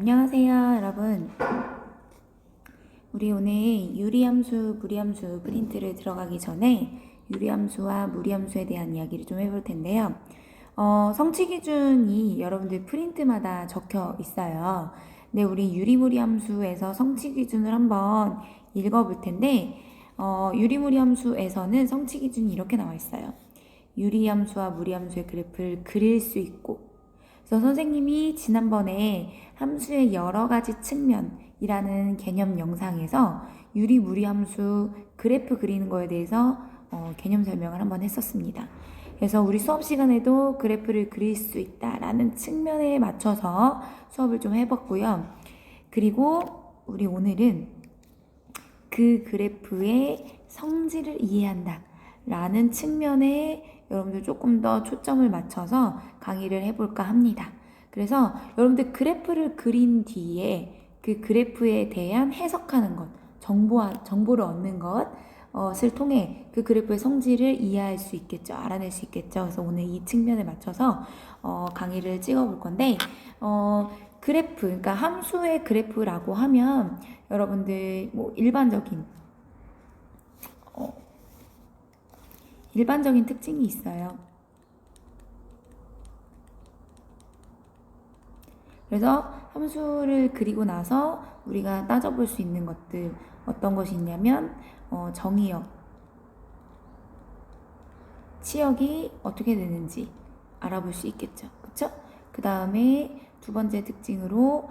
안녕하세요, 여러분. 우리 오늘 유리함수, 무리함수 프린트를 들어가기 전에 유리함수와 무리함수에 대한 이야기를 좀 해볼 텐데요. 성취 기준이 여러분들 프린트마다 적혀 있어요. 근데 우리 유리무리함수에서 성취 기준을 한번 읽어볼 텐데, 유리무리함수에서는 성취 기준이 이렇게 나와 있어요. 유리함수와 무리함수의 그래프를 그릴 수 있고, 그래서 선생님이 지난번에 함수의 여러 가지 측면이라는 개념 영상에서 유리, 무리 함수 그래프 그리는 거에 대해서 개념 설명을 한번 했었습니다. 그래서 우리 수업 시간에도 그래프를 그릴 수 있다라는 측면에 맞춰서 수업을 좀 해봤고요. 그리고 우리 오늘은 그 그래프의 성질을 이해한다 라는 측면에 여러분들 조금 더 초점을 맞춰서 강의를 해볼까 합니다. 그래서 여러분들 그래프를 그린 뒤에 그 그래프에 대한 해석하는 것, 정보를 얻는 것을 통해 그 그래프의 성질을 이해할 수 있겠죠. 알아낼 수 있겠죠. 그래서 오늘 이 측면에 맞춰서 강의를 찍어볼 건데 그래프, 그러니까 함수의 그래프라고 하면 여러분들 뭐 일반적인 특징이 있어요. 그래서 함수를 그리고 나서 우리가 따져볼 수 있는 것들 어떤 것이 있냐면 정의역, 치역이 어떻게 되는지 알아볼 수 있겠죠. 그쵸? 그 다음에 두 번째 특징으로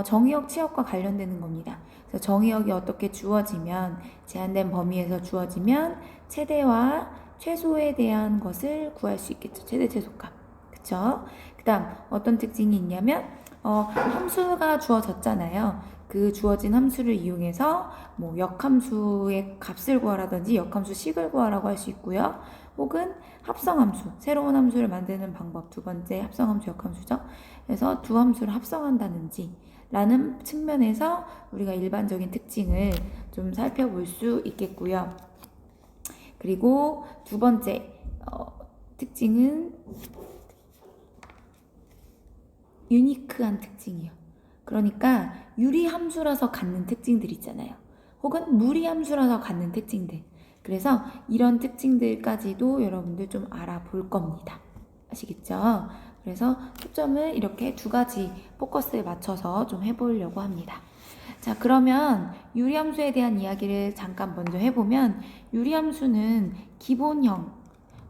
정의역, 치역과 관련되는 겁니다. 그래서 정의역이 어떻게 주어지면, 제한된 범위에서 주어지면 최대와 최소에 대한 것을 구할 수 있겠죠. 최대, 최소값. 그쵸? 그 다음 어떤 특징이 있냐면 함수가 주어졌잖아요. 그 주어진 함수를 이용해서 뭐 역함수의 값을 구하라든지 역함수 식을 구하라고 할 수 있고요. 혹은 합성함수, 새로운 함수를 만드는 방법, 두 번째 합성함수, 역함수죠. 그래서 두 함수를 합성한다든지 라는 측면에서 우리가 일반적인 특징을 좀 살펴볼 수 있겠고요. 그리고 두 번째 특징은 유니크한 특징이요. 그러니까 유리함수라서 갖는 특징들 있잖아요. 혹은 무리함수라서 갖는 특징들. 그래서 이런 특징들까지도 여러분들 좀 알아볼 겁니다. 아시겠죠? 그래서 초점을 이렇게 두 가지 포커스에 맞춰서 좀 해보려고 합니다. 자, 그러면 유리함수에 대한 이야기를 잠깐 먼저 해보면 유리함수는 기본형,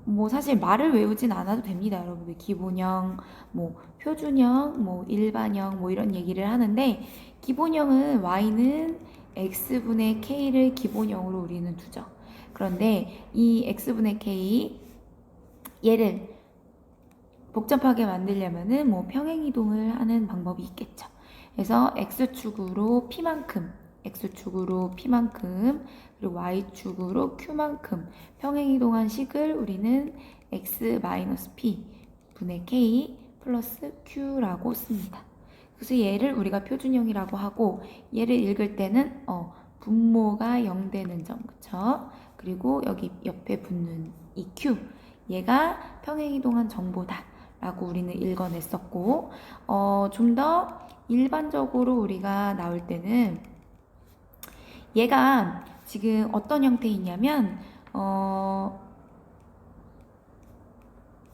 뭐 사실 말을 외우진 않아도 됩니다. 여러분들 기본형, 뭐 표준형, 뭐 일반형 뭐 이런 얘기를 하는데 기본형은 y는 x분의 k를 기본형으로 우리는 두죠. 그런데 이 x분의 k 얘를 복잡하게 만들려면은 뭐 평행이동을 하는 방법이 있겠죠. 그래서 x축으로 p만큼 그리고 y축으로 q만큼 평행이동한 식을 우리는 x-p 분의 k 플러스 q라고 씁니다. 그래서 얘를 우리가 표준형이라고 하고 얘를 읽을 때는 분모가 0 되는 점, 그쵸? 그리고 여기 옆에 붙는 이 q 얘가 평행이동한 정보다 라고 우리는 읽어냈었고 좀 더 일반적으로 우리가 나올 때는 얘가 지금 어떤 형태이냐면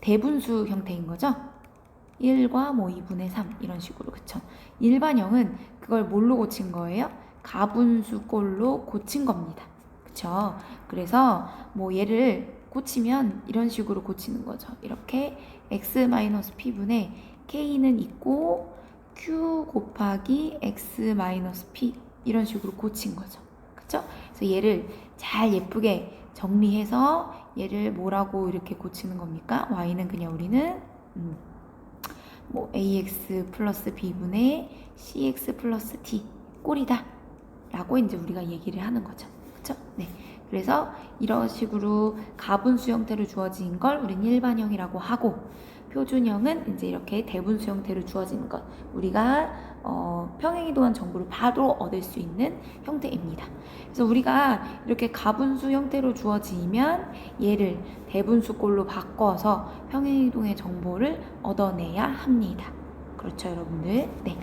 대분수 형태인 거죠. 1과 뭐 2분의 3 이런 식으로. 그쵸? 일반형은 그걸 뭘로 고친 거예요? 가분수 꼴로 고친 겁니다. 그쵸? 그래서 뭐 얘를 고치면 이런 식으로 고치는 거죠. 이렇게 x-p분의 k는 있고 q 곱하기 x-p 이런 식으로 고친 거죠. 그쵸? 그래서 얘를 잘 예쁘게 정리해서 얘를 뭐라고 이렇게 고치는 겁니까? y는 그냥 우리는 뭐 ax 플러스 b분의 cx 플러스 d 꼴이다 라고 이제 우리가 얘기를 하는 거죠. 그쵸? 네. 그래서 이런 식으로 가분수 형태로 주어진 걸 우리는 일반형이라고 하고 표준형은 이제 이렇게 대분수 형태로 주어지는 것 우리가 평행이동한 정보를 바로 얻을 수 있는 형태입니다. 그래서 우리가 이렇게 가분수 형태로 주어지면 얘를 대분수꼴로 바꿔서 평행이동의 정보를 얻어내야 합니다. 그렇죠, 여러분들? 네.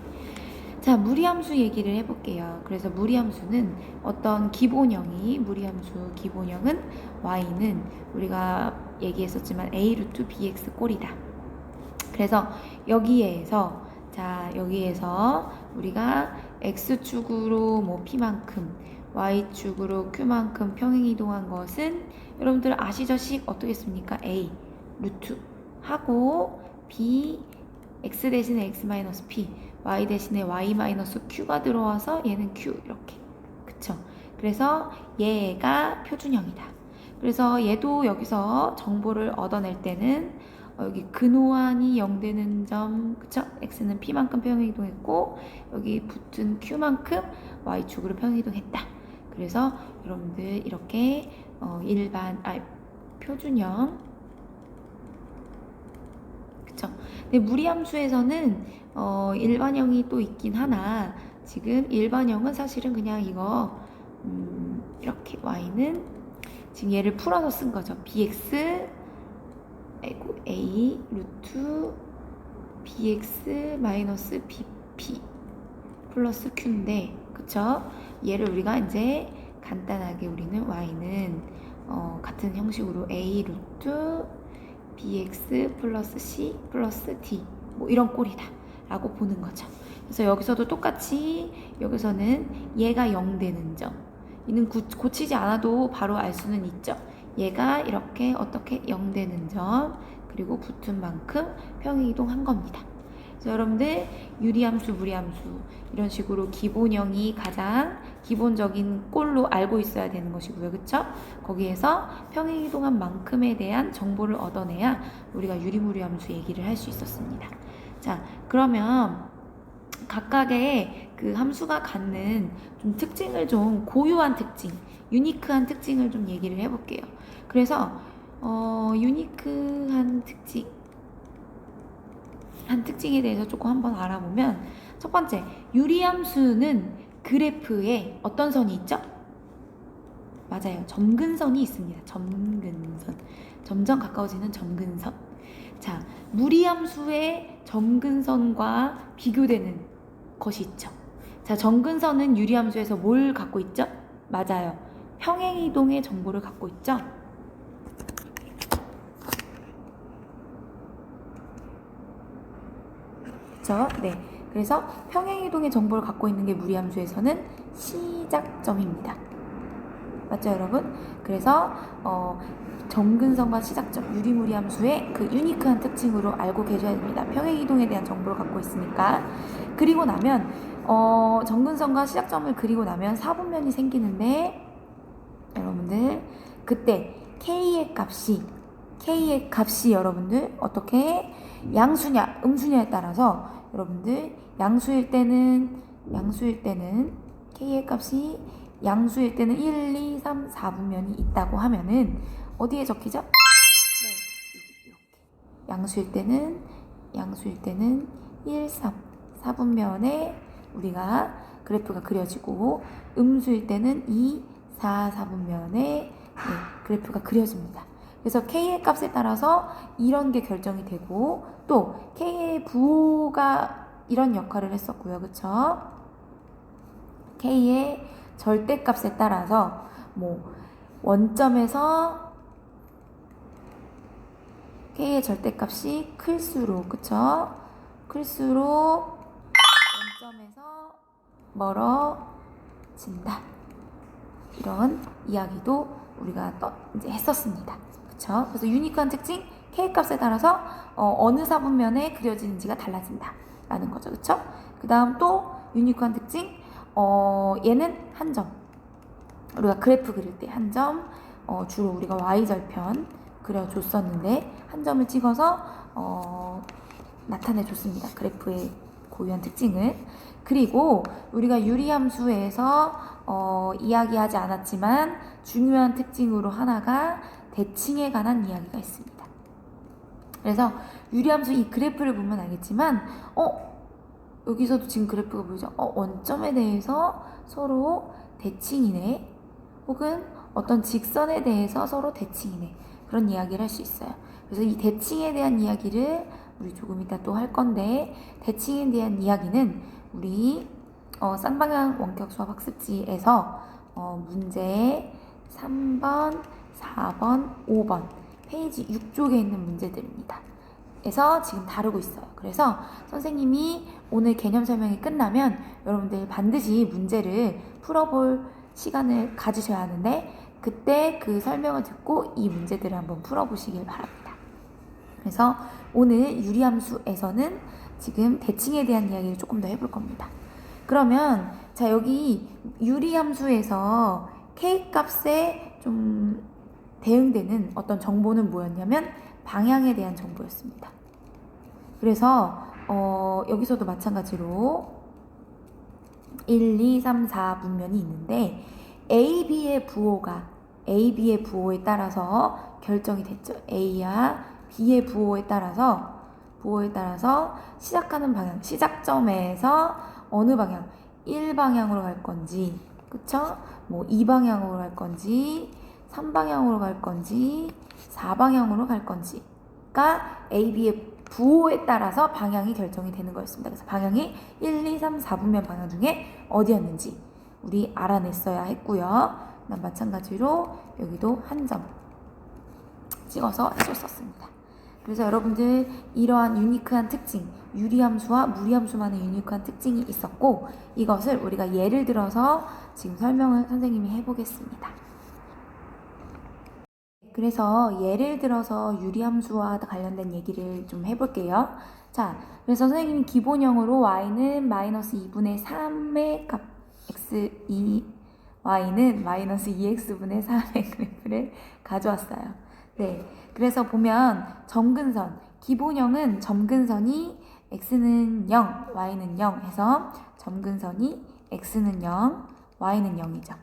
자, 무리함수 얘기를 해볼게요. 그래서 무리함수는 어떤 기본형이, 무리함수 기본형은 y는 우리가 얘기했었지만 a 루트 bx 꼴이다. 그래서 여기에서 우리가 x축으로 뭐 p만큼, y축으로 q만큼 평행이동한 것은 여러분들 아시죠? 식 어떻게 씁니까? a 루트 하고 b x 대신에 x 마이너스 p, y 대신에 y 마이너스 q가 들어와서 얘는 q 이렇게. 그쵸? 그래서 얘가 표준형이다. 그래서 얘도 여기서 정보를 얻어낼 때는 여기 근호환이 0되는 점, 그쵸? x는 p만큼 평행이동했고 여기 붙은 q만큼 y축으로 평행이동했다. 그래서 여러분들 이렇게 표준형, 그쵸? 근데 무리함수에서는 일반형이 또 있긴 하나, 지금 일반형은 사실은 그냥 이거 이렇게 y는 지금 얘를 풀어서 쓴 거죠. bx a 루트 bx 마이너스 bp 플러스 q인데, 그쵸? 얘를 우리가 이제 간단하게 우리는 y는 같은 형식으로 a 루트 bx 플러스 c 플러스 d 뭐 이런 꼴이다 라고 보는 거죠. 그래서 여기서도 똑같이 여기서는 얘가 0 되는 점, 이는 고치지 않아도 바로 알 수는 있죠. 얘가 이렇게 어떻게 0 되는 점, 그리고 붙은 만큼 평행이동한 겁니다. 그래서 여러분들 유리함수, 무리함수 이런 식으로 기본형이 가장 기본적인 꼴로 알고 있어야 되는 것이고요. 그쵸? 거기에서 평행이동한 만큼에 대한 정보를 얻어내야 우리가 유리무리함수 얘기를 할 수 있었습니다. 자, 그러면 각각의 그 함수가 갖는 좀 특징을, 좀 고유한 특징, 유니크한 특징을 좀 얘기를 해볼게요. 그래서 유니크한 특징에 대해서 조금 한번 알아보면, 첫 번째, 유리함수는 그래프에 어떤 선이 있죠? 맞아요. 점근선이 있습니다. 점근선. 점점 가까워지는 점근선. 자, 무리함수의 점근선과 비교되는 것이 있죠. 자, 점근선은 유리함수에서 뭘 갖고 있죠? 맞아요. 평행이동의 정보를 갖고 있죠. 그렇죠? 네. 그래서 평행이동의 정보를 갖고 있는 게 무리함수에서는 시작점입니다. 맞죠, 여러분? 그래서 점근선과 시작점, 유리무리함수의 그 유니크한 특징으로 알고 계셔야 됩니다. 평행이동에 대한 정보를 갖고 있으니까. 그리고 나면 점근선과 시작점을 그리고 나면 사분면이 생기는데, 여러분들 그때 K의 값이 여러분들 어떻게 양수냐 음수냐에 따라서, 여러분들 양수일 때는 K의 값이 양수일 때는 1, 2, 3, 4분면이 있다고 하면은 어디에 적히죠? 네, 이렇게. 양수일 때는 1, 3, 4분면에 우리가 그래프가 그려지고, 음수일 때는 2, 4, 4분면에 그래프가 그려집니다. 그래서 K의 값에 따라서 이런 게 결정이 되고, 또 K의 부호가 이런 역할을 했었고요. 그쵸? K의 절대값에 따라서 뭐 원점에서 K의 절대값이 클수록, 그쵸? 클수록 원점에서 멀어진다. 이런 이야기도 우리가 이제 했었습니다. 그쵸? 그래서 유니크한 특징, K 값에 따라서 어느 사분면에 그려지는지가 달라진다 라는 거죠. 그쵸? 그 다음 또 유니크한 특징, 얘는 한 점. 우리가 그래프 그릴 때 한 점, 주로 우리가 Y절편 그려줬었는데 한 점을 찍어서 나타내줬습니다. 그래프의 고유한 특징을. 그리고 우리가 유리함수에서 이야기하지 않았지만 중요한 특징으로 하나가 대칭에 관한 이야기가 있습니다. 그래서 유리함수 이 그래프를 보면 알겠지만 여기서도 지금 그래프가 보이죠? 원점에 대해서 서로 대칭이네, 혹은 어떤 직선에 대해서 서로 대칭이네, 그런 이야기를 할 수 있어요. 그래서 이 대칭에 대한 이야기를 우리 조금 이따 또 할 건데, 대칭에 대한 이야기는 우리 쌍방향 원격 수학 학습지에서 문제 3번, 4번, 5번 페이지 6쪽에 있는 문제들입니다. 에서 지금 다루고 있어요. 그래서 선생님이 오늘 개념 설명이 끝나면 여러분들 반드시 문제를 풀어볼 시간을 가지셔야 하는데 그때 그 설명을 듣고 이 문제들을 한번 풀어보시길 바랍니다. 그래서 오늘 유리함수에서는 지금 대칭에 대한 이야기를 조금 더 해볼 겁니다. 그러면 자 여기 유리함수에서 K값에 좀 대응되는 어떤 정보는 뭐였냐면 방향에 대한 정보였습니다. 그래서 여기서도 마찬가지로 1, 2, 3, 4 문면이 있는데 A, B의 부호에 따라서 결정이 됐죠. A와 B의 부호에 따라서 시작하는 방향, 시작점에서 어느 방향, 1방향으로 갈 건지, 그쵸? 뭐 2방향으로 갈 건지, 3방향으로 갈 건지, 4방향으로 갈 건지가 A, B의 부호에 따라서 방향이 결정이 되는 거였습니다. 그래서 방향이 1, 2, 3, 4분면 방향 중에 어디였는지 우리 알아냈어야 했고요. 마찬가지로 여기도 한 점 찍어서 해줬었습니다. 그래서 여러분들 이러한 유니크한 특징, 유리함수와 무리함수만의 유니크한 특징이 있었고 이것을 우리가 예를 들어서 지금 설명을 선생님이 해보겠습니다. 그래서 예를 들어서 유리함수와 관련된 얘기를 좀 해볼게요. 자, 그래서 선생님이 기본형으로 y는 마이너스 2분의 3의 값 x2 y는 마이너스 2x분의 3의 그래프를 가져왔어요. 네, 그래서 보면 점근선, 기본형은 점근선이 x는 0, y는 0 해서 점근선이 x는 0, y는 0이죠.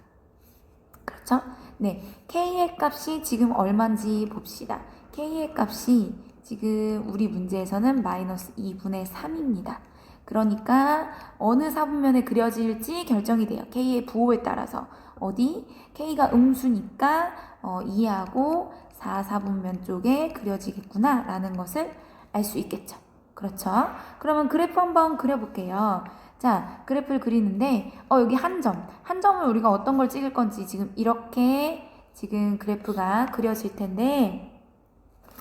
그렇죠? 네, k의 값이 지금 얼마인지 봅시다. k의 값이 지금 우리 문제에서는 마이너스 2분의 3입니다. 그러니까 어느 사분면에 그려질지 결정이 돼요. k의 부호에 따라서. 어디? k가 음수니까 2하고 4, 4분면 쪽에 그려지겠구나 라는 것을 알 수 있겠죠. 그렇죠? 그러면 그래프 한번 그려볼게요. 자, 그래프를 그리는데 여기 한 점을 우리가 어떤 걸 찍을 건지 지금 이렇게 지금 그래프가 그려질 텐데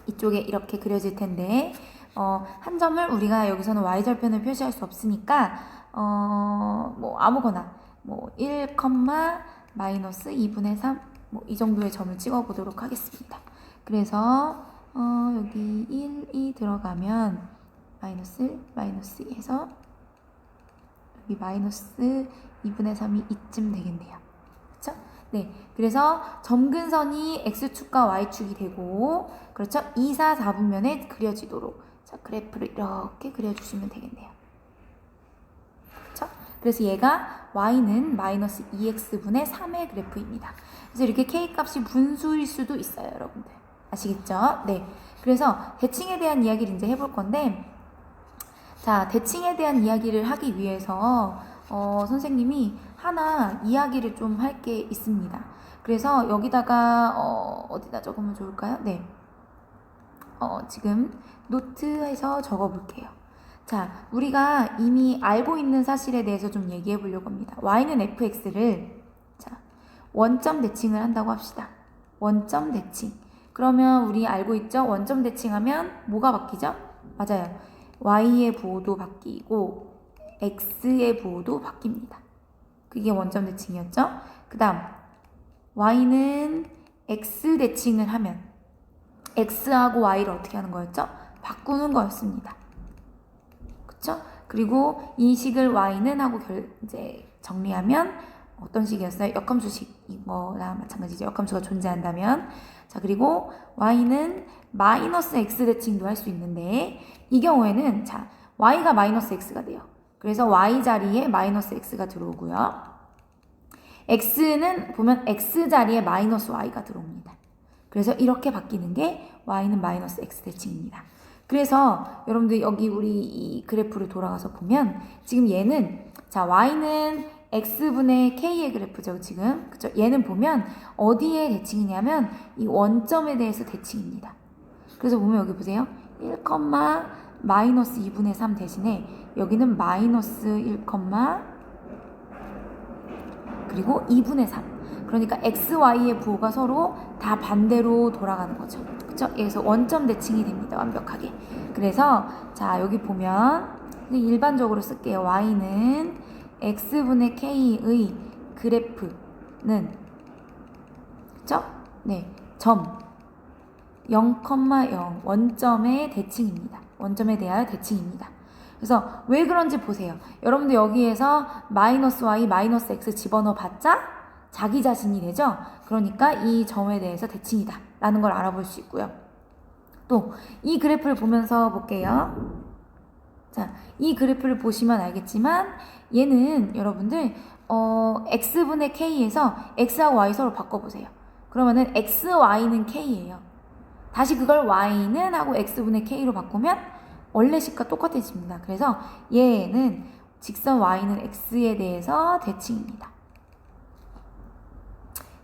이쪽에 이렇게 그려질 텐데 한 점을 우리가 여기서는 y절편을 표시할 수 없으니까 뭐 아무거나 뭐 1, 마이너스 2분의 3 뭐 이 정도의 점을 찍어 보도록 하겠습니다. 그래서 여기 1이 들어가면 마이너스 해서 여기 마이너스 2분의 3이 이쯤 되겠네요. 그렇죠? 네, 그래서 점근선이 x축과 y축이 되고 그렇죠? 2, 4, 4분면에 그려지도록 자, 그래프를 이렇게 그려주시면 되겠네요. 그렇죠? 그래서 얘가 y는 마이너스 2x분의 3의 그래프입니다. 그래서 이렇게 k값이 분수일 수도 있어요, 여러분들. 아시겠죠? 네, 그래서 대칭에 대한 이야기를 이제 해볼 건데 자, 대칭에 대한 이야기를 하기 위해서 선생님이 하나 이야기를 좀 할 게 있습니다. 그래서 여기다가 어디다 적으면 좋을까요? 네, 지금 노트에서 적어볼게요. 자, 우리가 이미 알고 있는 사실에 대해서 좀 얘기해 보려고 합니다. y는 fx를 자, 원점 대칭을 한다고 합시다. 원점 대칭. 그러면 우리 알고 있죠? 원점 대칭하면 뭐가 바뀌죠? 맞아요. y의 부호도 바뀌고 x의 부호도 바뀝니다. 그게 원점 대칭이었죠? 그 다음 y는 x 대칭을 하면 x하고 y를 어떻게 하는 거였죠? 바꾸는 거였습니다. 그쵸? 그리고 이 식을 y는 하고 이제 정리하면 어떤 식이었어요? 역함수식인 거랑 마찬가지죠. 역함수가 존재한다면 자, 그리고 y는 마이너스 x 대칭도 할 수 있는데 이 경우에는 자, y가 마이너스 x가 돼요. 그래서 y 자리에 마이너스 x가 들어오고요. x는 보면 x 자리에 마이너스 y가 들어옵니다. 그래서 이렇게 바뀌는 게 y는 마이너스 x 대칭입니다. 그래서 여러분들 여기 우리 이 그래프를 돌아가서 보면 지금 얘는 자, y는 x분의 k의 그래프죠, 지금. 그쵸? 얘는 보면 어디에 대칭이냐면 이 원점에 대해서 대칭입니다. 그래서 보면 여기 보세요. 1, 마이너스 2분의 3 대신에 여기는 마이너스 1, 그리고 2분의 3. 그러니까 x, y의 부호가 서로 다 반대로 돌아가는 거죠. 그쵸? 그래서 원점 대칭이 됩니다. 완벽하게. 그래서 자 여기 보면 일반적으로 쓸게요. y는 x분의 k의 그래프는 그쵸? 네, 점 0,0 원점의 대칭입니다. 원점에 대하여 대칭입니다. 그래서 왜 그런지 보세요. 여러분들 여기에서 마이너스 y, 마이너스 x 집어넣어 봤자 자기 자신이 되죠? 그러니까 이 점에 대해서 대칭이다 라는 걸 알아볼 수 있고요. 또 이 그래프를 보면서 볼게요. 자, 이 그래프를 보시면 알겠지만 얘는 여러분들 x분의 k에서 x하고 y 서로 바꿔보세요. 그러면은 x, y는 k예요. 다시 그걸 y는 하고 x분의 k로 바꾸면 원래 식과 똑같아집니다. 그래서 얘는 직선 y는 x에 대해서 대칭입니다.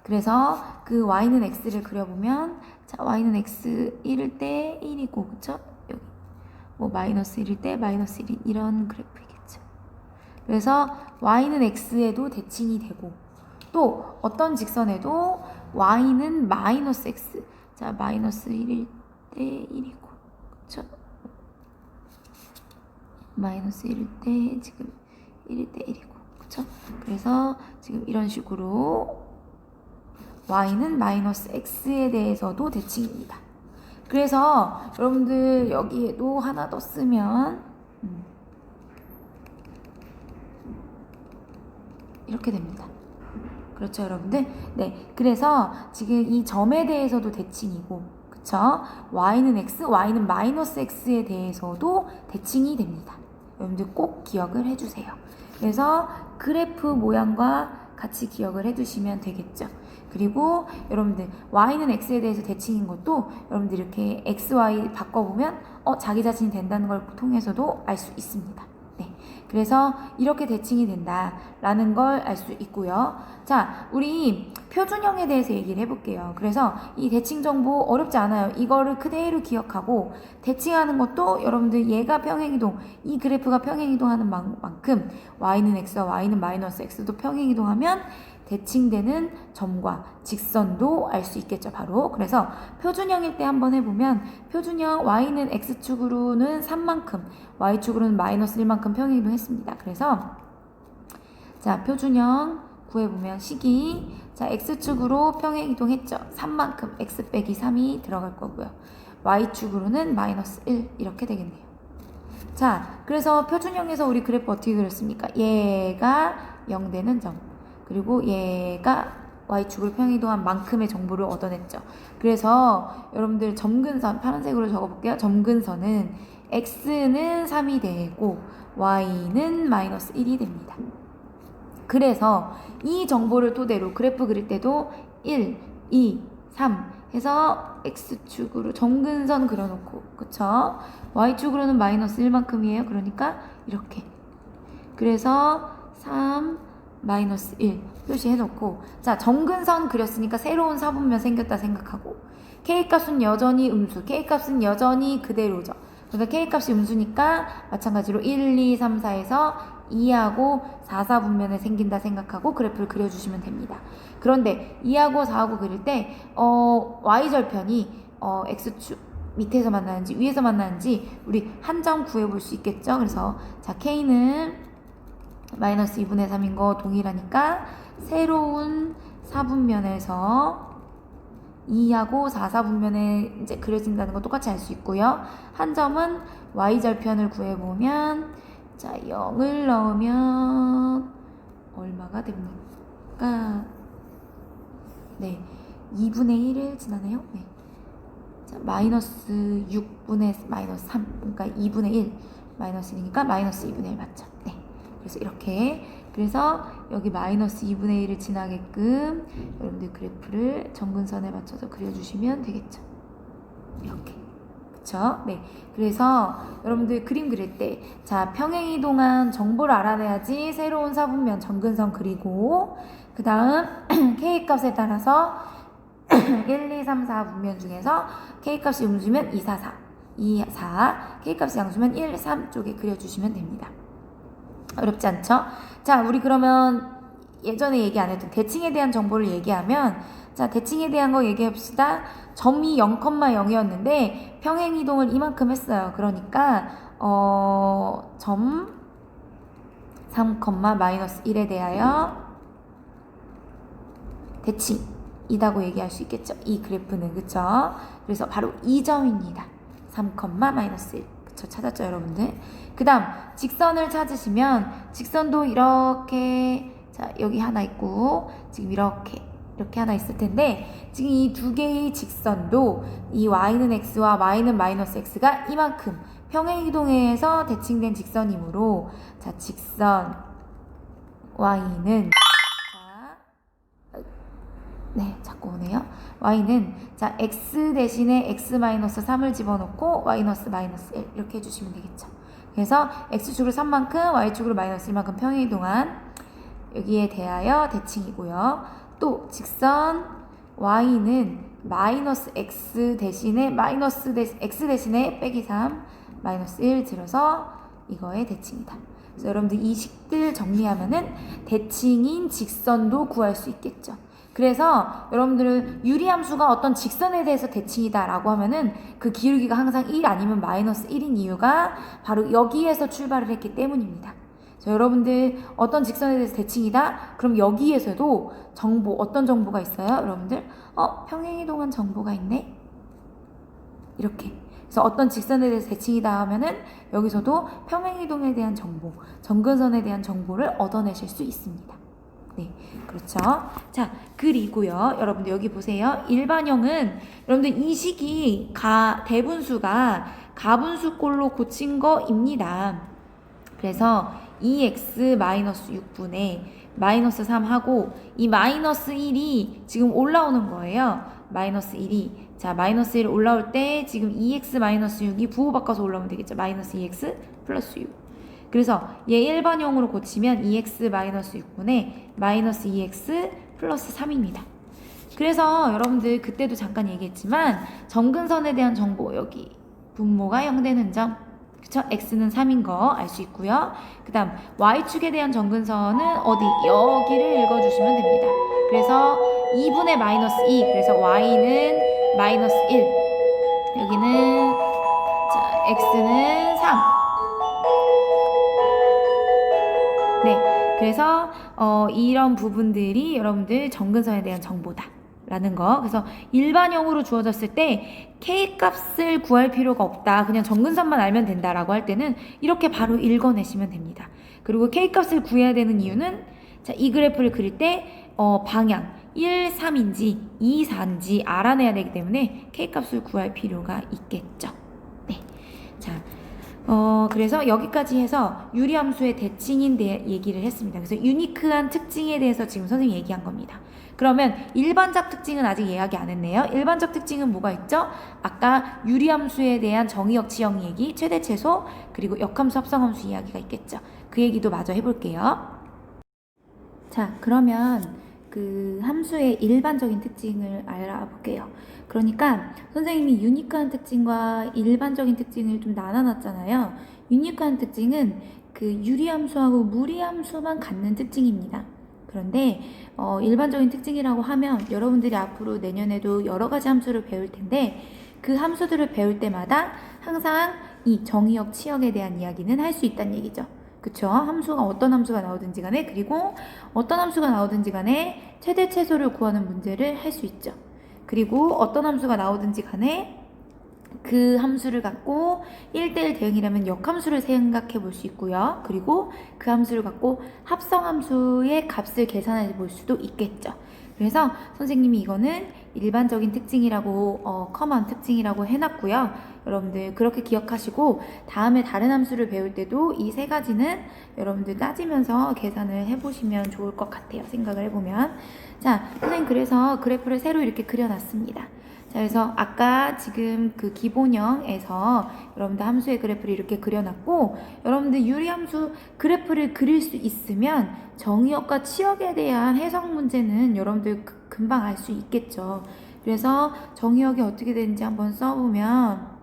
그래서 그 y는 x를 그려보면 자 y는 x 1일 때 1이고 그쵸? 여기 뭐 마이너스 1일 때 마이너스 1인 이런 그래프이겠죠. 그래서 y는 x에도 대칭이 되고 또 어떤 직선에도 y는 마이너스 x 자 마이너스 1일 때 1이고 그쵸? 마이너스 1일 때 지금 1일 때 1이고 그쵸? 그래서 지금 이런 식으로 y는 마이너스 x에 대해서도 대칭입니다. 그래서 여러분들 여기에도 하나 더 쓰면 이렇게 됩니다. 그렇죠 여러분들? 네, 그래서 지금 이 점에 대해서도 대칭이고 그쵸? y는 x, y는 마이너스 x에 대해서도 대칭이 됩니다. 여러분들 꼭 기억을 해주세요. 그래서 그래프 모양과 같이 기억을 해두시면 되겠죠. 그리고 여러분들 y는 x에 대해서 대칭인 것도 여러분들 이렇게 x, y 바꿔보면 자기 자신이 된다는 걸 통해서도 알 수 있습니다. 네, 그래서 이렇게 대칭이 된다라는 걸 알 수 있고요. 자, 우리 표준형에 대해서 얘기를 해볼게요. 그래서 이 대칭 정보 어렵지 않아요. 이거를 그대로 기억하고 대칭하는 것도 여러분들 얘가 평행이동, 이 그래프가 평행이동하는 만큼 y는 x와 y는 마이너스 x도 평행이동하면 대칭되는 점과 직선도 알 수 있겠죠, 바로. 그래서 표준형일 때 한번 해보면 표준형 y는 x축으로는 3만큼, y축으로는 마이너스 1만큼 평행이동했습니다. 그래서 자 표준형 구해보면 식이 자 x축으로 평행이동했죠. 3만큼 x 빼기 3이 들어갈 거고요. y축으로는 마이너스 1 이렇게 되겠네요. 자 그래서 표준형에서 우리 그래프 어떻게 그렸습니까? 얘가 0 되는 점 그리고 얘가 y축으로 평행이동한 만큼의 정보를 얻어냈죠. 그래서 여러분들 점근선 파란색으로 적어볼게요. 점근선은 x는 3이 되고 y는 마이너스 1이 됩니다. 그래서 이 정보를 토대로 그래프 그릴 때도 1, 2, 3 해서 x축으로 점근선 그려놓고 그쵸? y축으로는 마이너스 1만큼이에요. 그러니까 이렇게 그래서 3 마이너스 1 표시해놓고 자 점근선 그렸으니까 새로운 사분면 생겼다 생각하고 k값은 여전히 음수 k값은 여전히 그대로죠. 그러니까 k값이 음수니까 마찬가지로 1, 2, 3, 4에서 2하고 4, 4분면에 생긴다 생각하고 그래프를 그려주시면 됩니다. 그런데 2하고 4하고 그릴 때 y절편이 x축 밑에서 만나는지 위에서 만나는지 우리 한 점 구해볼 수 있겠죠. 그래서 자 k는 마이너스 2분의 3인 거 동일하니까 새로운 4분면에서 2하고 4, 4분면에 이제 그려진다는 거 똑같이 알 수 있고요. 한 점은 y절편을 구해보면 자 0을 넣으면 얼마가 됩니까? 네, 2분의 1을 지나네요. 네. 자, 마이너스 6분의 마이너스 3 그러니까 2분의 1 마이너스 1이니까 마이너스 2분의 1 맞죠? 네. 그래서 이렇게 그래서 여기 마이너스 2분의 1을 지나게끔 여러분들 그래프를 점근선에 맞춰서 그려주시면 되겠죠. 이렇게 그쵸? 네. 그래서 여러분들 그림 그릴 때 자 평행이동한 정보를 알아내야지 새로운 사분면 점근선 그리고 그 다음 k값에 따라서 1, 2, 3, 4 분면 중에서 k값이 음수면 2, 4, 4 2, 4 k값이 양수면 1, 3 쪽에 그려주시면 됩니다. 어렵지 않죠? 자, 우리 그러면 예전에 얘기 안 했던 대칭에 대한 정보를 얘기하면, 자, 대칭에 대한 거 얘기합시다. 점이 0,0이었는데 평행이동을 이만큼 했어요. 그러니까 점 3,-1에 대하여 대칭이라고 얘기할 수 있겠죠. 이 그래프는, 그쵸? 그래서 바로 이 점입니다. 3,-1. 그쵸? 찾았죠, 여러분들? 그 다음 직선을 찾으시면 직선도 이렇게, 자, 여기 하나 있고 지금 이렇게 하나 있을 텐데, 지금 이 두 개의 직선도 이 y는 x와 y는 마이너스 x가 이만큼 평행이동해서 대칭된 직선이므로, 자, 직선 y는, 네, 자꾸 오네요. y는, 자, x 대신에 x-3을 집어넣고 y-1 이렇게 해주시면 되겠죠. 그래서 x축으로 3만큼 y축으로 마이너스 1만큼 평행이동한 여기에 대하여 대칭이고요. 또 직선 y는 마이너스 x 대신에 x 대신에 빼기 3 마이너스 1 들어서 이거의 대칭이다. 그래서 여러분들 이 식들 정리하면은 대칭인 직선도 구할 수 있겠죠. 그래서 여러분들은 유리함수가 어떤 직선에 대해서 대칭이다 라고 하면은 그 기울기가 항상 1 아니면 마이너스 1인 이유가 바로 여기에서 출발을 했기 때문입니다. 자, 여러분들 어떤 직선에 대해서 대칭이다? 그럼 여기에서도 어떤 정보가 있어요? 여러분들 평행이동한 정보가 있네? 이렇게. 그래서 어떤 직선에 대해서 대칭이다 하면은 여기서도 평행이동에 대한 정보, 점근선에 대한 정보를 얻어내실 수 있습니다. 네, 그렇죠. 자, 그리고요, 여러분들 여기 보세요. 일반형은 여러분들 이 식이 대분수가 가분수꼴로 고친 거입니다. 그래서 2x-6분의 마이너스 3하고 이 마이너스 1이 지금 올라오는 거예요. 마이너스 1이, 자, 마이너스 1 올라올 때 지금 2x-6이 부호 바꿔서 올라오면 되겠죠. 마이너스 2x 플러스 6. 그래서 얘 일반형으로 고치면 2x-6분의 마이너스 2x 플러스 3입니다. 그래서 여러분들 그때도 잠깐 얘기했지만 점근선에 대한 정보, 여기 분모가 0되는 점, 그쵸? x는 3인 거 알 수 있고요. 그 다음 y축에 대한 점근선은 어디? 여기를 읽어주시면 됩니다. 그래서 2분의 마이너스 2, 그래서 y는 마이너스 1, 여기는, 자, x는 3. 네, 그래서 이런 부분들이 여러분들 점근선에 대한 정보다 라는 거. 그래서 일반형으로 주어졌을 때 K값을 구할 필요가 없다, 그냥 점근선만 알면 된다라고 할 때는 이렇게 바로 읽어내시면 됩니다. 그리고 K값을 구해야 되는 이유는, 자, 이 그래프를 그릴 때 방향 1, 3인지 2, 4인지 알아내야 되기 때문에 K값을 구할 필요가 있겠죠. 네, 자, 그래서 여기까지 해서 유리함수의 대칭인 데 얘기를 했습니다. 그래서 유니크한 특징에 대해서 지금 선생님이 얘기한 겁니다. 그러면 일반적 특징은 아직 이야기 안 했네요. 일반적 특징은 뭐가 있죠? 아까 유리함수에 대한 정의역, 치역 얘기, 최대, 최소, 그리고 역함수, 합성함수 이야기가 있겠죠. 그 얘기도 마저 해볼게요. 자, 그러면 그 함수의 일반적인 특징을 알아볼게요. 그러니까 선생님이 유니크한 특징과 일반적인 특징을 좀 나눠놨잖아요. 유니크한 특징은 그 유리함수하고 무리함수만 갖는 특징입니다. 그런데 일반적인 특징이라고 하면 여러분들이 앞으로 내년에도 여러 가지 함수를 배울 텐데, 그 함수들을 배울 때마다 항상 이 정의역, 치역에 대한 이야기는 할 수 있다는 얘기죠. 그쵸? 함수가 어떤 함수가 나오든지 간에, 그리고 어떤 함수가 나오든지 간에 최대 최소를 구하는 문제를 할 수 있죠. 그리고 어떤 함수가 나오든지 간에 그 함수를 갖고 1대1 대응이라면 역함수를 생각해 볼 수 있고요. 그리고 그 함수를 갖고 합성함수의 값을 계산해 볼 수도 있겠죠. 그래서 선생님이 이거는 일반적인 특징이라고, 커먼 특징이라고 해놨고요. 여러분들 그렇게 기억하시고 다음에 다른 함수를 배울 때도 이 세 가지는 여러분들 따지면서 계산을 해보시면 좋을 것 같아요. 생각을 해보면. 자, 선생님 그래서 그래프를 새로 이렇게 그려놨습니다. 자, 그래서 아까 지금 그 기본형에서 여러분들 함수의 그래프를 이렇게 그려놨고, 여러분들 유리함수 그래프를 그릴 수 있으면 정의역과 치역에 대한 해석 문제는 여러분들 금방 알 수 있겠죠. 그래서 정의역이 어떻게 되는지 한번 써보면,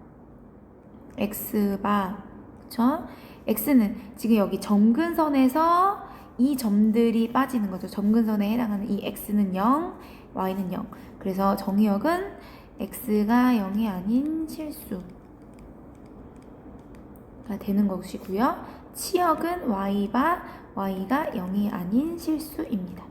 x바, 그쵸? x는 지금 여기 점근선에서 이 점들이 빠지는 거죠. 점근선에 해당하는 이 x는 0, y는 0. 그래서 정의역은 x가 0이 아닌 실수가 되는 것이고요. 치역은 y가 0이 아닌 실수입니다.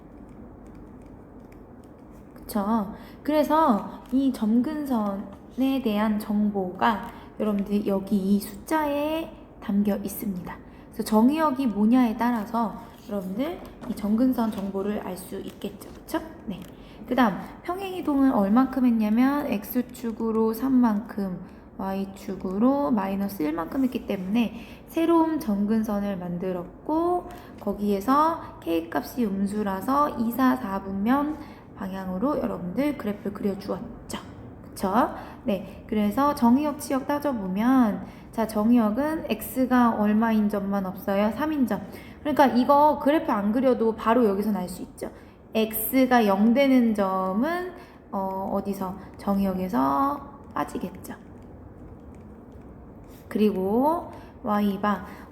그쵸? 그래서 이 점근선에 대한 정보가 여러분들 여기 이 숫자에 담겨 있습니다. 그래서 정의역이 뭐냐에 따라서 여러분들 이 점근선 정보를 알 수 있겠죠. 그쵸? 네. 그 다음 평행이동은 얼만큼 했냐면 x축으로 3만큼, y축으로 마이너스 1만큼 했기 때문에 새로운 점근선을 만들었고, 거기에서 k값이 음수라서 2, 4, 4분면 방향으로 여러분들 그래프를 그려주었죠. 그쵸? 네. 그래서 정의역, 치역 따져보면, 자, 정의역은 x가 얼마인 점만 없어요? 3인 점. 그러니까 이거 그래프 안 그려도 바로 여기서 날 수 있죠. x가 0 되는 점은 어디서? 정의역에서 빠지겠죠. 그리고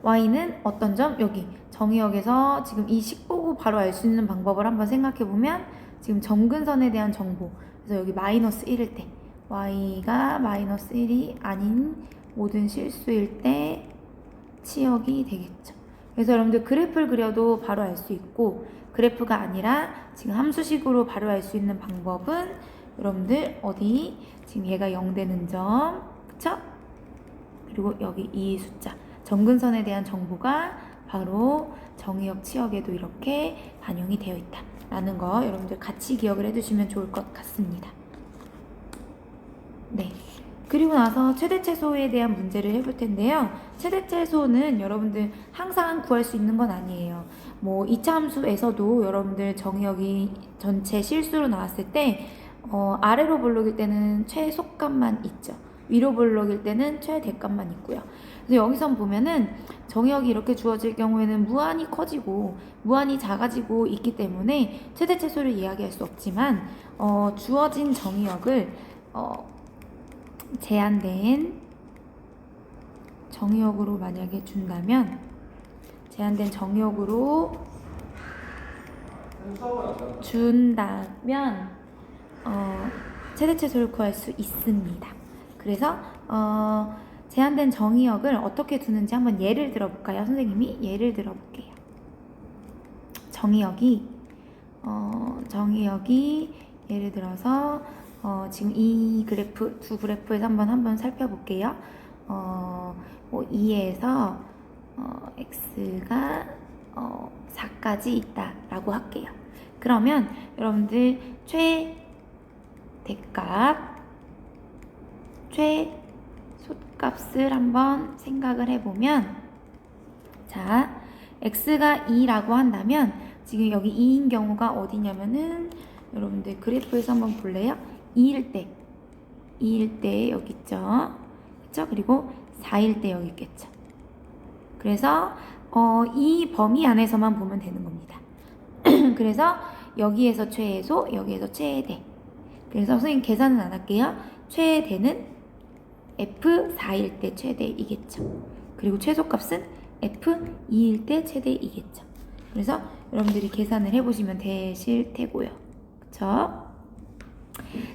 y는 어떤 점? 여기 정의역에서 지금 이 식 보고 바로 알 수 있는 방법을 한번 생각해보면, 지금 점근선에 대한 정보, 그래서 여기 마이너스 1일 때 y가 마이너스 1이 아닌 모든 실수일 때 치역이 되겠죠. 그래서 여러분들 그래프를 그려도 바로 알 수 있고, 그래프가 아니라 지금 함수식으로 바로 알 수 있는 방법은 여러분들 어디? 지금 얘가 0 되는 점, 그쵸? 그리고 여기 이 숫자, 점근선에 대한 정보가 바로 정의역, 치역에도 이렇게 반영이 되어 있다 라는 거 여러분들 같이 기억을 해두시면 좋을 것 같습니다. 네. 그리고 나서 최대최소에 대한 문제를 해볼 텐데요. 최대최소는 여러분들 항상 구할 수 있는 건 아니에요. 뭐 2차 함수에서도 여러분들 정의역이 전체 실수로 나왔을 때 아래로 볼록일 때는 최소값만 있죠. 위로 볼록일 때는 최대값만 있고요. 그래서 여기서 보면은 정의역이 이렇게 주어질 경우에는 무한히 커지고 무한히 작아지고 있기 때문에 최대최소를 이야기할 수 없지만 주어진 정의역을 제한된 정의역으로 만약에 준다면, 제한된 정의역으로 준다면 최대최소를 구할 수 있습니다. 그래서 제한된 정의역을 어떻게 두는지 한번 예를 들어볼까요? 선생님이 예를 들어볼게요. 정의역이 예를 들어서 지금 이 그래프, 두 그래프에서 한번 살펴볼게요. 뭐 2에서 x가 4까지 있다라고 할게요. 그러면 여러분들 최소값을 한번 생각을 해보면, 자, x가 2라고 한다면 지금 여기 2인 경우가 어디냐면은 여러분들 그래프에서 한번 볼래요? 2일 때 여기 있죠. 그쵸? 그리고 4일 때 여기 있겠죠. 그래서 이 범위 안에서만 보면 되는 겁니다. 그래서 여기에서 최소, 여기에서 최대. 그래서 선생님 계산은 안 할게요. 최대는 F4일 때 최대이겠죠. 그리고 최소값은 F2일 때 최대이겠죠. 그래서 여러분들이 계산을 해보시면 되실 테고요. 그쵸?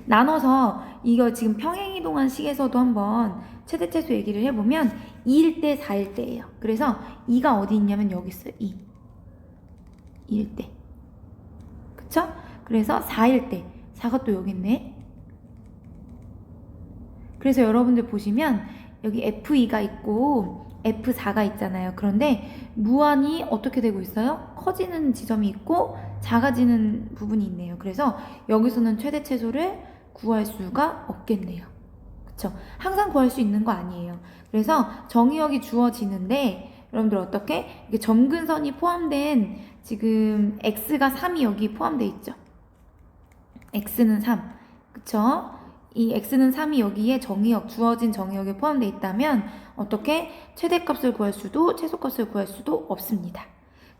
나눠서 이거 지금 평행이동한 식에서도 한번 최대최소 얘기를 해보면 2일 때 4일 때예요. 그래서 2가 어디 있냐면 여기 있어요. 2일 때. 그쵸? 그래서 4일 때 4가 또 여기 있네. 그래서 여러분들 보시면 여기 F2가 있고 F4가 있잖아요. 그런데 무한히 어떻게 되고 있어요? 커지는 지점이 있고 작아지는 부분이 있네요. 그래서 여기서는 최대 최소를 구할 수가 없겠네요. 그쵸? 항상 구할 수 있는 거 아니에요. 그래서 정의역이 주어지는데 여러분들 어떻게? 이게 점근선이 포함된 지금 x가 3이 여기 포함되어 있죠. x는 3. 그쵸? 이 x는 3이 여기에 정의역, 주어진 정의역에 포함되어 있다면 어떻게? 최대값을 구할 수도 최소값을 구할 수도 없습니다.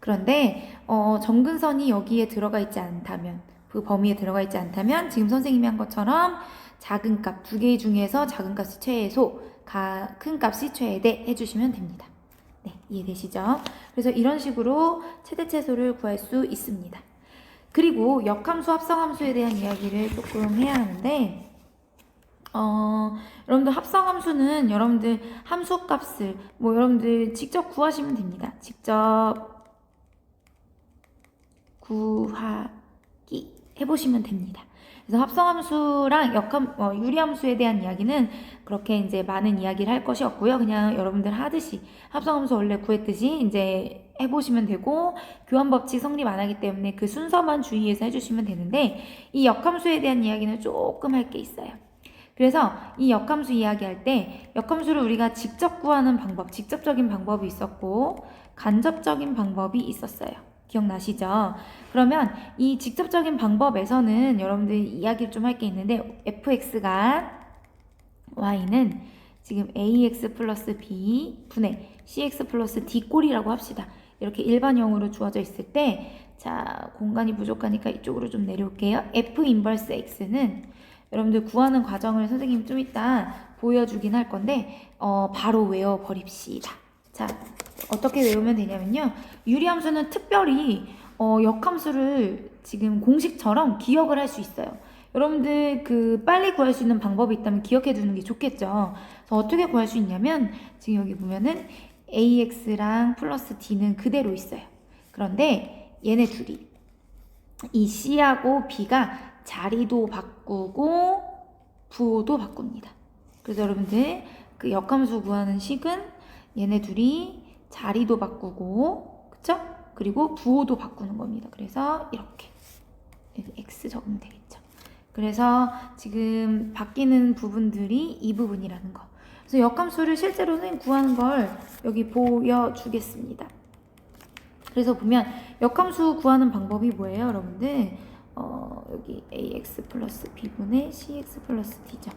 그런데 점근선이 여기에 들어가 있지 않다면, 그 범위에 들어가 있지 않다면 지금 선생님이 한 것처럼 작은 값, 두 개 중에서 작은 값이 최소, 큰 값이 최대 해주시면 됩니다. 네. 네, 이해되시죠? 그래서 이런 식으로 최대 최소를 구할 수 있습니다. 그리고 역함수, 합성함수에 대한 이야기를 조금 해야 하는데 여러분들 합성함수는 여러분들 함수값을 여러분들 직접 구하시면 됩니다. 직접 구하기 해보시면 됩니다. 그래서 합성함수랑 유리함수에 대한 이야기는 그렇게 이제 많은 이야기를 할 것이 없고요. 그냥 여러분들 하듯이 합성함수 원래 구했듯이 이제 해보시면 되고, 교환법칙 성립 안 하기 때문에 그 순서만 주의해서 해주시면 되는데, 이 역함수에 대한 이야기는 조금 할 게 있어요. 그래서 이 역함수 이야기할 때 역함수를 우리가 직접 구하는 방법, 직접적인 방법이 있었고 간접적인 방법이 있었어요. 기억나시죠? 그러면 이 직접적인 방법에서는 여러분들 이야기를 좀 할 게 있는데, fx가 y는 지금 ax 플러스 b 분의 cx 플러스 d 꼴이라고 합시다. 이렇게 일반형으로 주어져 있을 때, 자, 공간이 부족하니까 이쪽으로 좀 내려올게요. f 인버스 x는 여러분들 구하는 과정을 선생님이 좀 이따 보여주긴 할 건데 바로 외워버립시다. 자, 어떻게 외우면 되냐면요. 유리함수는 특별히 역함수를 지금 공식처럼 기억을 할 수 있어요. 여러분들 빨리 구할 수 있는 방법이 있다면 기억해 두는 게 좋겠죠. 그래서 어떻게 구할 수 있냐면, 지금 여기 보면은 ax랑 플러스 d는 그대로 있어요. 그런데 얘네 둘이, 이 c하고 b가 자리도 바꾸고 부호도 바꿉니다. 그래서 여러분들 그 역함수 구하는 식은 얘네 둘이 자리도 바꾸고, 그쵸? 그리고 부호도 바꾸는 겁니다. 그래서 이렇게 여기 x 적으면 되겠죠. 그래서 지금 바뀌는 부분들이 이 부분이라는 거. 그래서 역함수를 실제로 선생님 구하는 걸 여기 보여주겠습니다. 그래서 보면 역함수 구하는 방법이 뭐예요, 여러분들? 여기 ax 플러스 b분의 cx 플러스 d죠.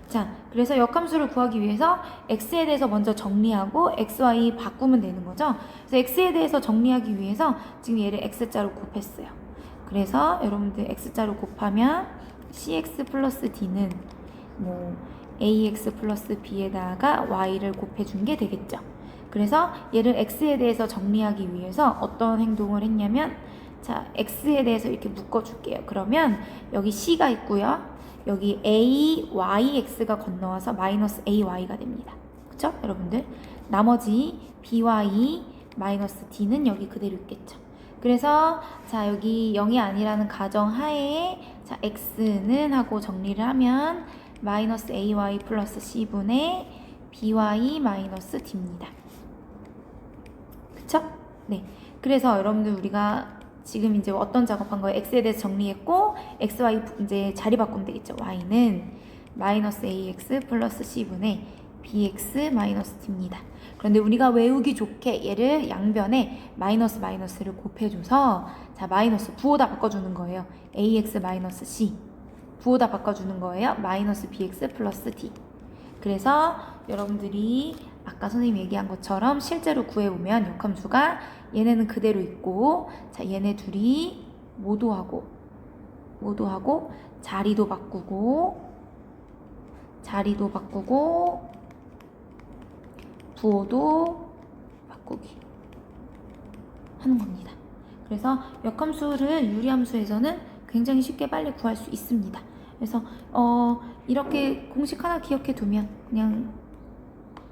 자, 그래서 역함수를 구하기 위해서 x에 대해서 먼저 정리하고 x, y 바꾸면 되는 거죠. 그래서 x에 대해서 정리하기 위해서 지금 얘를 x자로 곱했어요. 그래서 여러분들 x자로 곱하면 cx 플러스 d는 ax 플러스 b에다가 y를 곱해준 게 되겠죠. 그래서 얘를 x에 대해서 정리하기 위해서 어떤 행동을 했냐면, 자, x에 대해서 이렇게 묶어줄게요. 그러면 여기 c가 있고요. 여기 ayx가 건너와서 마이너스 ay가 됩니다. 그쵸? 여러분들? 나머지 by 마이너스 d는 여기 그대로 있겠죠. 그래서 자, 여기 0이 아니라는 가정 하에, 자, x는 하고 정리를 하면 마이너스 ay 플러스 c분의 by 마이너스 d입니다. 그쵸? 네. 그래서 여러분들 우리가 지금 이제 어떤 작업한 거예요? x에 대해서 정리했고, x, y 이제 자리 바꾸면 되겠죠. y는 마이너스 ax 플러스 c분의 bx 마이너스 d입니다. 그런데 우리가 외우기 좋게 얘를 양변에 마이너스 마이너스를 곱해줘서, 자, 마이너스 부호다 바꿔주는 거예요. ax 마이너스 c 부호다 바꿔주는 거예요. 마이너스 bx 플러스 d. 그래서 여러분들이 아까 선생님이 얘기한 것처럼 실제로 구해보면 역함수가 얘네는 그대로 있고, 자, 얘네 둘이 모도하고 자리도 바꾸고 부호도 바꾸기 하는 겁니다. 그래서 역함수를 유리함수에서는 굉장히 쉽게 빨리 구할 수 있습니다. 그래서 이렇게 공식 하나 기억해 두면, 그냥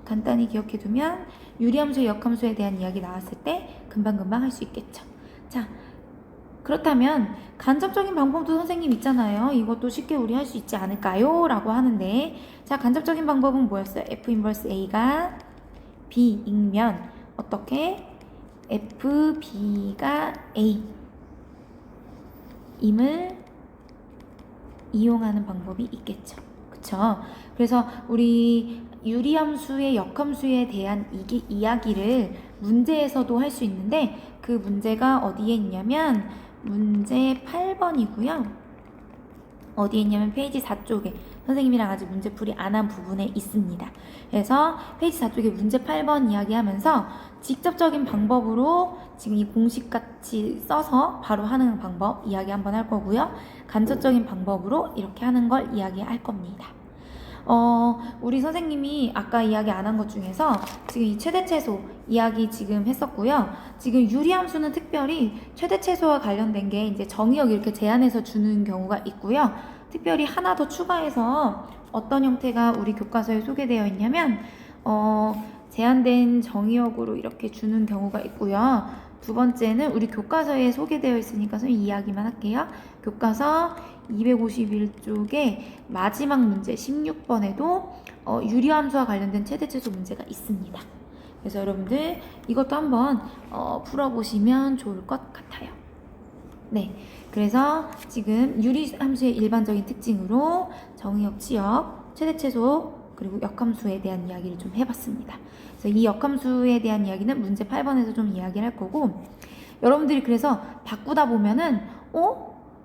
간단히 기억해 두면 유리함수, 역함수에 대한 이야기 나왔을 때 금방금방 할 수 있겠죠. 자, 그렇다면 간접적인 방법도 선생님 있잖아요. 이것도 쉽게 우리 할 수 있지 않을까요? 라고 하는데, 자, 간접적인 방법은 뭐였어요? f 인버스 a가 b이면 어떻게? fb가 a 임을 이용하는 방법이 있겠죠. 그쵸? 그래서 우리 유리함수의 역함수에 대한 이야기를 문제에서도 할 수 있는데, 그 문제가 어디에 있냐면 문제 8번이고요. 어디에 있냐면 페이지 4쪽에 선생님이랑 아직 문제풀이 안 한 부분에 있습니다. 그래서 페이지 4쪽에 문제 8번 이야기하면서 직접적인 방법으로 지금 이 공식같이 써서 바로 하는 방법 이야기 한번 할 거고요. 간접적인 방법으로 이렇게 하는 걸 이야기할 겁니다. 우리 선생님이 아까 이야기 안 한 것 중에서 지금 이 최대최소 이야기 지금 했었고요. 지금 유리함수는 특별히 최대최소와 관련된 게 이제 정의역 이렇게 제안해서 주는 경우가 있고요. 특별히 하나 더 추가해서 어떤 형태가 우리 교과서에 소개되어 있냐면 제한된 정의역으로 이렇게 주는 경우가 있고요. 두 번째는 우리 교과서에 소개되어 있으니까 선생님 이야기만 할게요. 교과서 251쪽에 마지막 문제 16번에도 유리함수와 관련된 최대최소 문제가 있습니다. 그래서 여러분들 이것도 한번 풀어보시면 좋을 것 같아요. 네, 그래서 지금 유리함수의 일반적인 특징으로 정의역, 치역, 최대최소 그리고 역함수에 대한 이야기를 좀 해봤습니다. 그래서 이 역함수에 대한 이야기는 문제 8번에서 좀 이야기를 할 거고, 여러분들이 그래서 바꾸다 보면은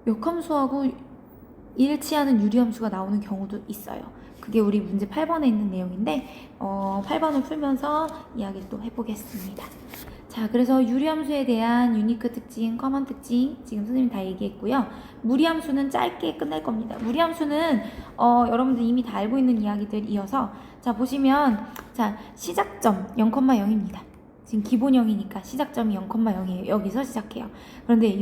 역함수하고 일치하는 유리함수가 나오는 경우도 있어요. 그게 우리 문제 8번에 있는 내용인데 8번을 풀면서 이야기를 또 해보겠습니다. 자, 그래서 유리함수에 대한 유니크 특징, 커먼 특징 지금 선생님 다 얘기했고요. 무리함수는 짧게 끝낼 겁니다. 무리함수는 여러분들 이미 다 알고 있는 이야기들 이어서 자 보시면 자 시작점 0,0입니다. 지금 기본형이니까 시작점이 0,0이에요. 여기서 시작해요. 그런데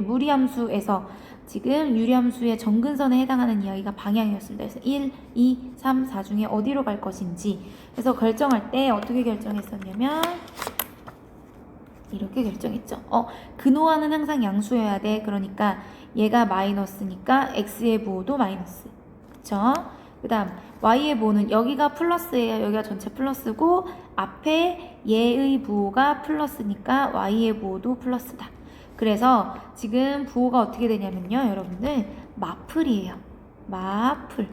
무리함수에서 지금 유리함수의 정근선에 해당하는 이야기가 방향이었습니다. 그래서 1, 2, 3, 4 중에 어디로 갈 것인지 그래서 결정할 때 어떻게 결정했었냐면 이렇게 결정했죠. 근호와는 항상 양수여야 돼. 그러니까 얘가 마이너스니까 x의 부호도 마이너스. 그쵸? 그 다음 y의 부호는 여기가 플러스예요. 여기가 전체 플러스고 앞에 얘의 부호가 플러스니까 y의 부호도 플러스다. 그래서 지금 부호가 어떻게 되냐면요. 여러분들 마플이에요. 마플.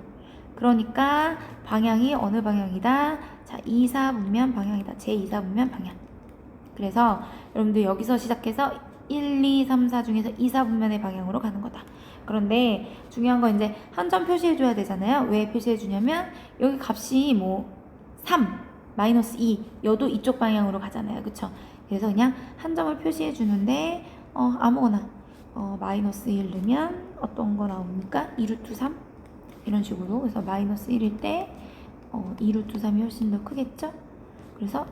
그러니까 방향이 어느 방향이다? 자, 2, 4 분면 방향이다. 제 2, 4 분면 방향. 그래서 여러분들 여기서 시작해서 1, 2, 3, 4 중에서 2, 4분면의 방향으로 가는 거다. 그런데 중요한 건 이제 한 점 표시해줘야 되잖아요. 왜 표시해주냐면 여기 값이 3, 마이너스 2, 여도 이쪽 방향으로 가잖아요. 그쵸? 그래서 그냥 한 점을 표시해주는데 아무거나 마이너스 1 넣으면 어떤 거 나옵니까? 2루트 3? 이런 식으로. 그래서 마이너스 1일 때 2루트 3이 훨씬 더 크겠죠? 그래서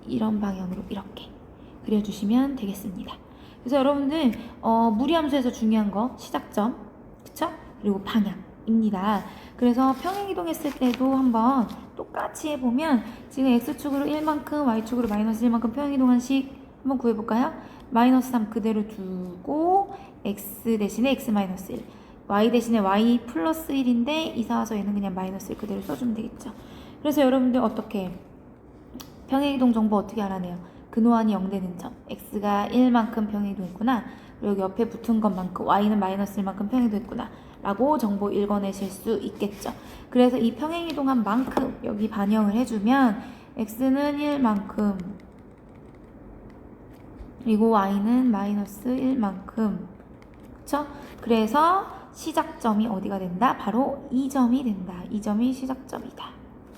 이런 방향으로 이렇게 그려주시면 되겠습니다. 그래서 여러분들 무리함수에서 중요한 거 시작점, 그쵸? 그리고 방향입니다. 그래서 평행이동했을 때도 한번 똑같이 해보면 지금 x축으로 1만큼 y축으로 마이너스 1만큼 평행이동한 식 한번 구해볼까요? 마이너스 3 그대로 두고 x 대신에 x 마이너스 1 y 대신에 y 플러스 1인데 이사와서 얘는 그냥 마이너스 1 그대로 써주면 되겠죠. 그래서 여러분들 어떻게 평행이동 정보 어떻게 알아내요? 근호환이 0되는 점 x가 1만큼 평행이동했구나. 그리고 여기 옆에 붙은 것만큼 y는 마이너스 1만큼 평행이동했구나 라고 정보 읽어내실 수 있겠죠. 그래서 이 평행이동한 만큼 여기 반영을 해주면 x는 1만큼 그리고 y는 마이너스 1만큼 그쵸? 그래서 시작점이 어디가 된다? 바로 이 점이 된다. 이 점이 시작점이다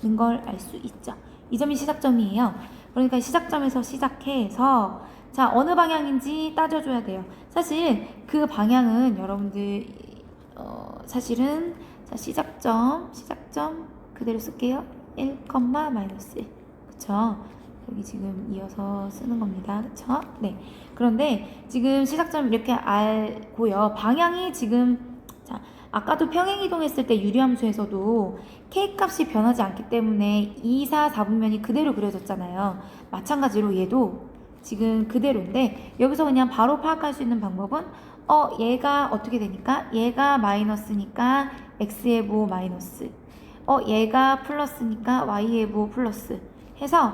는 걸 알 수 있죠. 이 점이 시작점이에요. 그러니까 시작점에서 시작해서 자 어느 방향인지 따져줘야 돼요. 사실 그 방향은 여러분들 사실은 자 시작점 그대로 쓸게요. 1, 마이너스 1 그쵸? 여기 지금 이어서 쓰는 겁니다. 그쵸? 네. 그런데 지금 시작점 이렇게 알고요. 방향이 지금 자 아까도 평행이동했을 때 유리함수에서도 k값이 변하지 않기 때문에 2, 4, 4분면이 그대로 그려졌잖아요. 마찬가지로 얘도 지금 그대로인데 여기서 그냥 바로 파악할 수 있는 방법은 얘가 어떻게 되니까 얘가 마이너스니까 x의 부호 마이너스 얘가 플러스니까 y의 부호 플러스 해서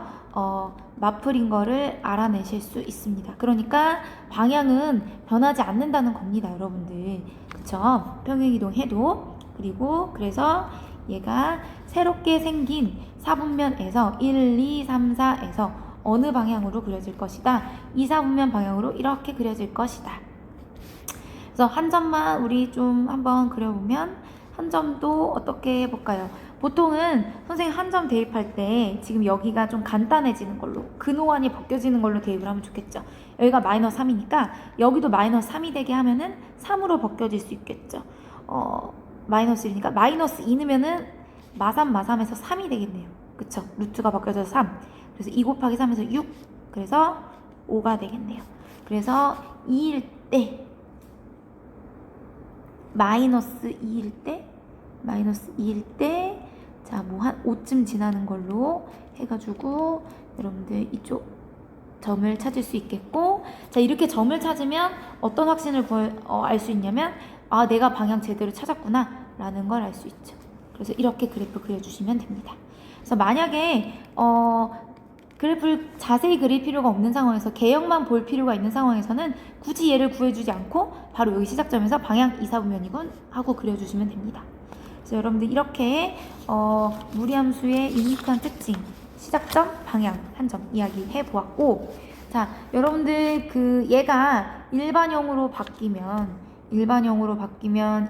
마플인 거를 알아내실 수 있습니다. 그러니까 방향은 변하지 않는다는 겁니다, 여러분들. 그쵸? 평행이동 해도. 그리고 그래서 얘가 새롭게 생긴 4분면에서 1, 2, 3, 4에서 어느 방향으로 그려질 것이다. 2, 4분면 방향으로 이렇게 그려질 것이다. 그래서 한 점만 우리 좀 한번 그려보면 한 점도 어떻게 해볼까요? 보통은 선생님 한 점 대입할 때 지금 여기가 좀 간단해지는 걸로 근호환이 벗겨지는 걸로 대입을 하면 좋겠죠. 여기가 마이너스 3이니까 여기도 마이너스 3이 되게 하면은 3으로 벗겨질 수 있겠죠. 마이너스 1이니까 마이너스 2 넣으면은 마삼에서 3이 되겠네요. 그쵸? 루트가 바뀌어서 3. 그래서 2 곱하기 3에서 6. 그래서 5가 되겠네요. 그래서 2일 때 마이너스 2일 때 자, 뭐 한 5쯤 지나는 걸로 해가지고 여러분들 이쪽 점을 찾을 수 있겠고, 자, 이렇게 점을 찾으면 어떤 확신을 알 수 있냐면, 아, 내가 방향 제대로 찾았구나 라는 걸 알 수 있죠. 그래서 이렇게 그래프 그려주시면 됩니다. 그래서 만약에 그래프를 자세히 그릴 필요가 없는 상황에서 개형만 볼 필요가 있는 상황에서는 굳이 얘를 구해주지 않고 바로 여기 시작점에서 방향 이사분면이군 하고 그려주시면 됩니다. 그래서 여러분들 이렇게 무리함수의 유니크한 특징, 시작점, 방향 한 점 이야기해 보았고, 자, 여러분들 얘가 일반형으로 바뀌면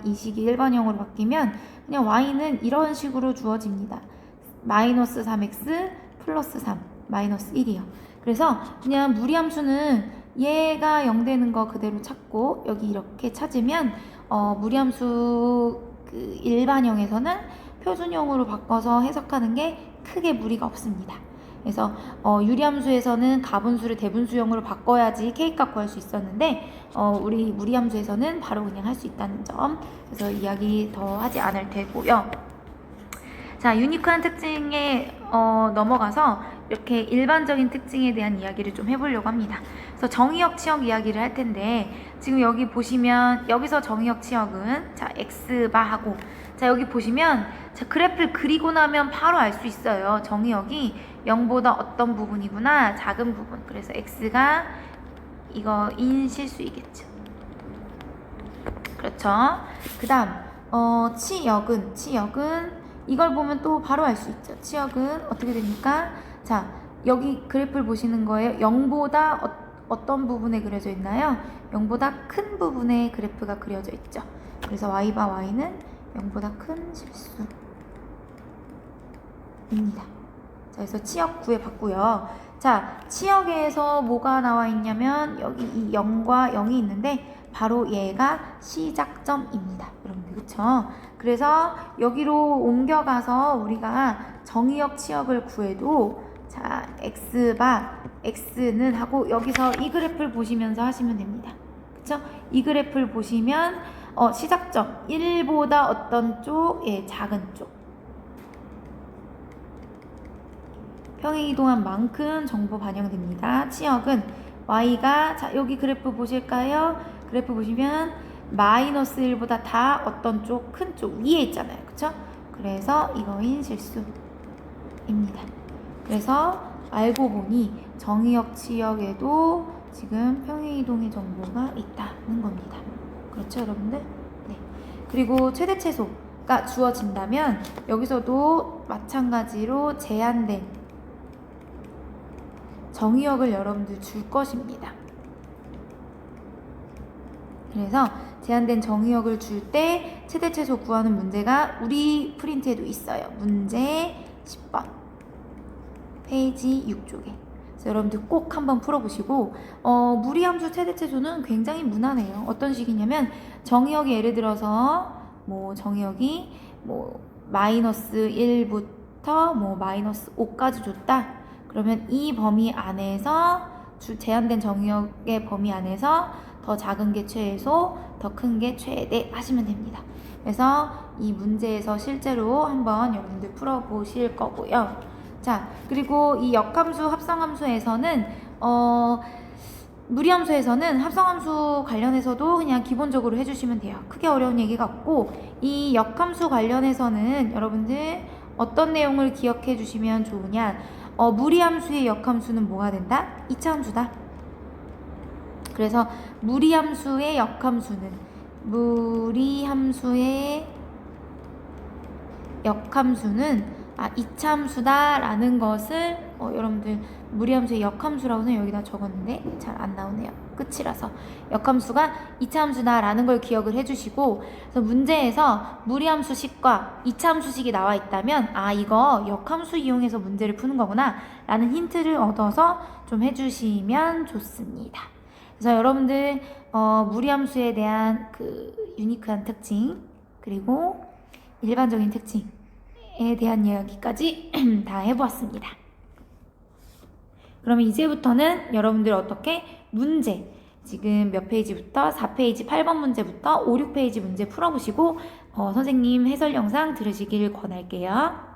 이 식이 일반형으로 바뀌면 그냥 y는 이런 식으로 주어집니다. 마이너스 3x 플러스 3 마이너스 1이요. 그래서 그냥 무리함수는 얘가 0 되는 거 그대로 찾고 여기 이렇게 찾으면 무리함수 일반형에서는 표준형으로 바꿔서 해석하는 게 크게 무리가 없습니다. 그래서 유리함수에서는 가분수를 대분수형으로 바꿔야지 k값 구할 수 있었는데 우리 무리함수에서는 바로 그냥 할 수 있다는 점, 그래서 이야기 더 하지 않을 테고요. 자, 유니크한 특징에 넘어가서 이렇게 일반적인 특징에 대한 이야기를 좀 해보려고 합니다. 그래서 정의역, 치역 이야기를 할 텐데, 지금 여기 보시면 여기서 정의역, 치역은 자 x바 하고, 자 여기 보시면 자 그래프를 그리고 나면 바로 알 수 있어요. 정의역이 0보다 어떤 부분이구나, 작은 부분. 그래서 x가 이거 인실수이겠죠. 그렇죠. 그 다음 치역은 이걸 보면 또 바로 알 수 있죠. 치역은 어떻게 됩니까? 자, 여기 그래프를 보시는 거예요. 0보다 어떤 부분에 그려져 있나요? 0보다 큰 부분에 그래프가 그려져 있죠. 그래서 y바 y는 0보다 큰 실수입니다. 자, 그래서 치역 구해봤고요. 자, 치역에서 뭐가 나와 있냐면 여기 이 0과 0이 있는데 바로 얘가 시작점입니다. 여러분들 그쵸? 그래서 여기로 옮겨가서 우리가 정의역, 치역을 구해도 자 x바 x는 하고 여기서 이 그래프를 보시면서 하시면 됩니다. 그쵸? 이 그래프를 보시면 시작점 1보다 어떤 쪽? 예, 작은 쪽. 평행 이동한 만큼 정보 반영됩니다. 치역은 y가 자 여기 그래프 보실까요? 그래프 보시면 마이너스 1보다 다 어떤 쪽? 큰 쪽 위에 있잖아요. 그쵸? 그래서 이거인 실수입니다. 그래서 알고 보니 정의역, 치역에도 지금 평행이동의 정보가 있다는 겁니다. 그렇죠, 여러분들? 네. 그리고 최대 최소가 주어진다면 여기서도 마찬가지로 제한된 정의역을 여러분들 줄 것입니다. 그래서 제한된 정의역을 줄 때 최대 최소 구하는 문제가 우리 프린트에도 있어요. 문제 10번 페이지 6쪽에. 그래서 여러분들 꼭 한번 풀어보시고 무리함수 최대 최소는 굉장히 무난해요. 어떤 식이냐면 정의역이 예를 들어서 뭐 정의역이 뭐 마이너스 1부터 뭐 마이너스 5까지 줬다. 그러면 이 범위 안에서 제한된 정의역의 범위 안에서 더 작은 게 최소, 더 큰 게 최대 하시면 됩니다. 그래서 이 문제에서 실제로 한번 여러분들 풀어보실 거고요. 자, 그리고 이 역함수, 합성함수에서는 무리함수에서는 합성함수 관련해서도 그냥 기본적으로 해주시면 돼요. 크게 어려운 얘기가 없고, 이 역함수 관련해서는 여러분들 어떤 내용을 기억해 주시면 좋으냐, 무리함수의 역함수는 뭐가 된다? 2차 함수다. 그래서 무리함수의 역함수는 2차 함수다 라는 것을 여러분들 무리함수의 역함수라고는 여기다 적었는데 잘 안 나오네요. 끝이라서 역함수가 2차 함수다 라는 걸 기억을 해주시고, 그래서 문제에서 무리함수식과 2차 함수식이 나와 있다면 이거 역함수 이용해서 문제를 푸는 거구나 라는 힌트를 얻어서 좀 해주시면 좋습니다. 그래서 여러분들 무리함수에 대한 그 유니크한 특징, 그리고 일반적인 특징에 대한 이야기까지 다 해보았습니다. 그러면 이제부터는 여러분들 어떻게 문제, 지금 몇 페이지부터 4페이지 8번 문제부터 5, 6페이지 문제 풀어보시고 선생님 해설 영상 들으시길 권할게요.